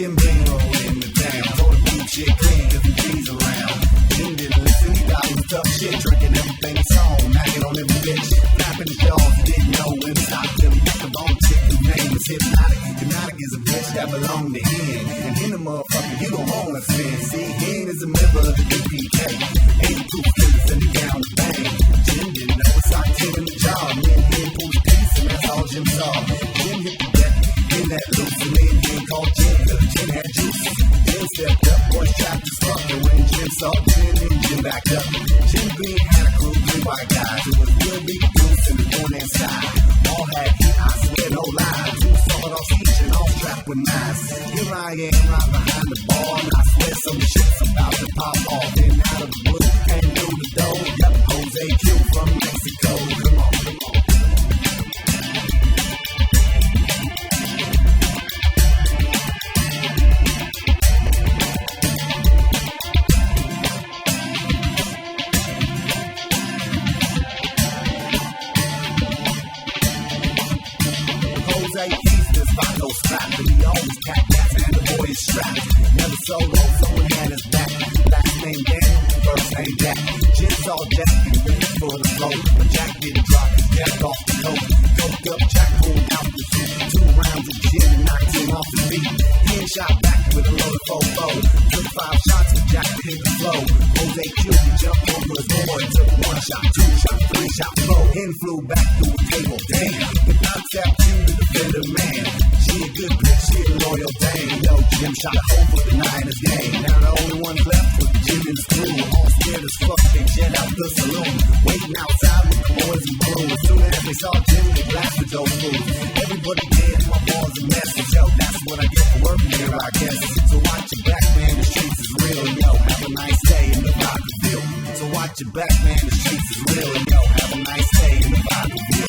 Jim Beam rolling the town. Told him keep shit clean, cause the G's around. Jim didn't listen, he thought he was tough shit. Drinking everything he saw, knocking on every bitch. Clapping his jaws, he didn't know when to stop him. The bone chick whose name was Hypnotic. Hypnotic is a bitch that belonged to him. And him, the motherfucker, you don't want to sin. See, Hen is a member of the DPK. 82 killers in the down the bang. Jim didn't know it's like Tim in the job. Me and him pulled the piece, and that's all Jim saw. Jim hit the deck, Jim that loose, and me and him called Jim, cause Jim had juice. Jim stepped up, boys trapped his fuck, and when Jim saw Jim, then Jim backed up. Jim Beam had a crew, 3 white guys. It was Bill B. Bruce and the one inside. All had heat, I swear, no lies. 2 sawed-off each and all strapped with knives. Here I am, right behind the bar, and I swear some shit's about to pop off. And out of the blue, came through the door. Yep, Jose Q from Mexico. Come on, come on. He's this Vato strap, and he always cat gas, and the boy is strapped. Never solo, someone had his back. Last name Daniel, first name Jack. Jim's all Jack and ready for the flow, but Jack didn't drop his Jack off the coat. Coked up, Jack pulled out the suit. 2 rounds of gin and knocked him off his feet. He shot back with a loaded fofo. Took 5 shots with Jack to hit the flow. Jose Q, he jumped over his board. Took 1 shot, 2 shot, 3 shot, 4. Hen flew back through the table. Damn, the knocked out Q to defend the man. She a good bitch, she a loyal dame. Yo, Jim shot a hole for the Niners game. Now the only one left was Jim and his crew. All scared as fuck, they jet out the saloon. Waiting outside with the boys in blue. As soon as they saw Jim, they blasted those fools. Everybody dead, my boys a message. Yo, that's what I get for working here, I guess. So watch your back, man, the streets is real. Yo, have a nice day in the Vacaville. So watch your back, man, the streets is real. Yo, have a nice day in the Vacaville.